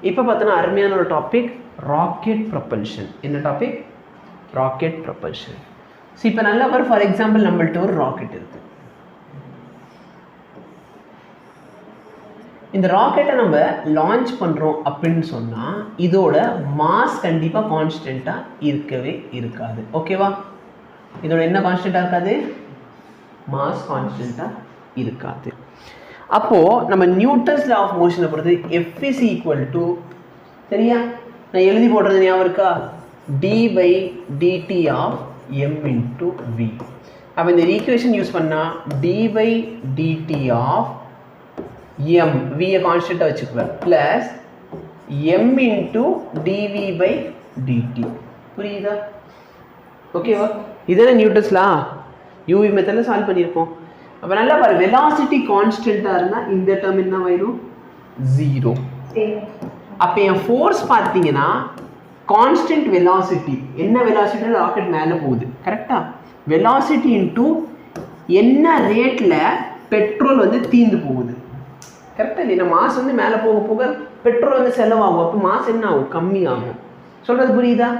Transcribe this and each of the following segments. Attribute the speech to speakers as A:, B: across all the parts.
A: இப்போ பார்த்தோன்னா அருமையான ஒரு டாபிக் ராக்கெட் ப்ரொபல்ஷன். என்ன டாபிக்? Rocket propulsion. ஸோ இப்போ நல்லா ஃபார் எக்ஸாம்பிள் நம்மள்ட்ட ஒரு ராக்கெட் இருக்குது. இந்த ராக்கெட்டை நம்ம லான்ச் பண்ணுறோம் அப்படின்னு சொன்னால் இதோட மாஸ் கண்டிப்பாக கான்ஸ்டண்ட்டாக இருக்கவே இருக்காது. ஓகேவா? இதோட என்ன கான்ஸ்டண்ட்டாக இருக்காது? மாஸ் கான்ஸ்டண்ட்டாக இருக்காது. அப்போது நம்ம நியூட்டன்ஸ் லா ஆஃப் மோஷனை பொறுத்து F is equal to, சரியா, நான் எழுதி போடுறது ஞாபகம் இருக்கா? d/dt of m into v. அப்போ இந்த ஈக்குவேஷன் யூஸ் பண்ணால் d/dt of m, v கான்ஸ்டண்ட்டாக வச்சுக்குவேன், ப்ளஸ் m into dv/dt. புரியுதா? ஓகேவா? இதெல்லாம் நியூட்டன்ஸ் லா யூவி மெத்தடில் சால்வ் பண்ணியிருப்போம். அப்போ நல்லா பாரு, வெலாசிட்டி கான்ஸ்டண்ட்டாக இருந்தால் இந்த டேர்ம் என்ன ஆயிரும்? 0. அப்போ என் ஃபோர்ஸ் பார்த்தீங்கன்னா கான்ஸ்டன்ட் வெலாசிட்டி. என்ன வெலாசிட்டி? ராக்கெட் மேலே போகுது, கரெக்டாக? வெலாசிட்டி இன்ட்டு என்ன ரேட்டில் பெட்ரோல் வந்து தீர்ந்து போகுது, கரெக்டாக இல்லையா? மாஸ் வந்து மேலே போக போக பெட்ரோல் வந்து செலவாகும். அப்போ மாஸ் என்ன ஆகும்? கம்மியாகும். சொல்கிறது புரியுதா?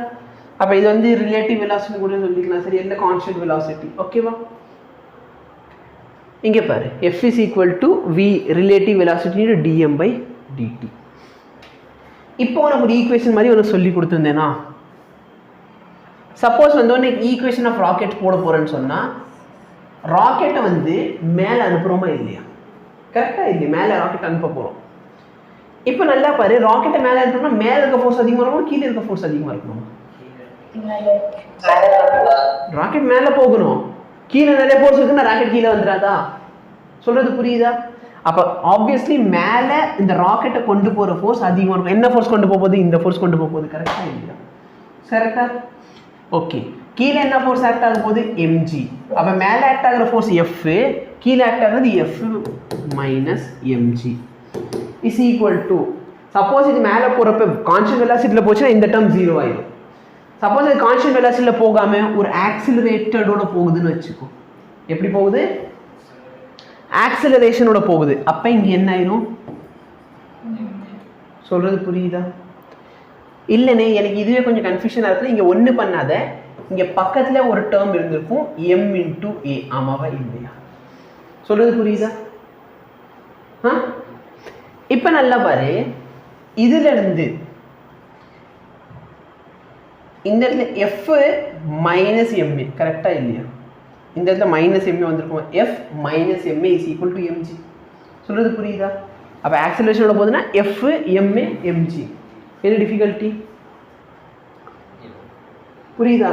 A: அப்போ இது வந்து ரிலேட்டிவ் வெலாசிட்டி கூட சொல்லிக்கலாம். சரி, என்ன கான்ஸ்டன்ட் வெலாசிட்டி. ஓகேவா? இங்கே பாரு, F is equal to v relative velocity dm/dt. இப்போ உனக்கு ஒரு ஈக்குவேஷன் மாதிரி உனக்கு சொல்லி கொடுத்துருந்தேனா, சப்போஸ் வந்து உனக்கு ஈக்குவேஷன் ஆஃப் ராக்கெட் போட போகிறேன்னு சொன்னால் ராக்கெட்டை வந்து மேலே அனுப்புகிறோமா இல்லையா? கரெக்டாக இல்லையா? மேலே ராக்கெட் அனுப்ப போகிறோம். இப்போ நல்லா பாரு, ராக்கெட்டை மேலே அனுப்பணும்னா மேலே இருக்க ஃபோர்ஸ் அதிகமாக இருக்கணும், கீழே இருக்க ஃபோர்ஸ் அதிகமாக இருக்கணும்? ராக்கெட் மேலே போகணும், கீழே நிறைய ஃபோர்ஸ் இருக்குன்னா ராக்கெட் கீழே வந்துடாதா? சொல்கிறது புரியுதா? அப்போ ஆப்வியஸ்லி மேலே இந்த ராக்கெட்டை கொண்டு போகிற ஃபோர்ஸ் அதிகமாக இருக்கும். என்ன ஃபோர்ஸ் கொண்டு போகுது? இந்த ஃபோர்ஸ் கொண்டு போகுது, கரெக்டாக இல்லையா? கரெக்டாக. ஓகே, கீழே என்ன ஃபோர்ஸ் ஆக்ட் ஆக போகுது? mg. அப்போ மேலே ஆக்ட் ஆகிற ஃபோர்ஸ் F, கீழே ஆக்ட் ஆகிறது F minus mg is equal to, suppose இது மேலே போகிறப்ப கான்ஸ்டன்ட் வெலாசிட்டியில் போச்சுன்னா இந்த டேர்ம் 0 ஆயிடும். சப்போஸ் இது கான்ஸ்டன்ட் வெலாசிட்டியில் போகாமல் ஒரு ஆக்சிலரேட்டடோட போகுதுன்னு வச்சுக்கோ. எப்படி போகுது? ஆக்சிலரேஷனோட போகுது. அப்போ இங்கே என்ன ஆயிரும்? சொல்கிறது புரியுதா? இல்லைண்ணே, எனக்கு இதுவே கொஞ்சம் கன்ஃபியூஷனாக இருக்குது. இங்கே ஒன்று பண்ணாத, இங்கே பக்கத்தில் ஒரு டேர்ம் இருந்திருக்கும் m into a. ஆமாவா இல்லையா? சொல்கிறது புரியுதா? இப்போ நல்லா பாரு, இதுலேருந்து இந்த இடத்துல F minus ma, கரெக்டாக இல்லையா? இந்த இடத்துல மைனஸ் எம்ஏ வந்திருக்கும். F minus ma is equal to mg. சொல்கிறது புரியுதா? அப்போ ஆக்சிலரேஷனோட போகுதுன்னா F ma mg. என்ன டிஃபிகல்ட்டி? புரியுதா?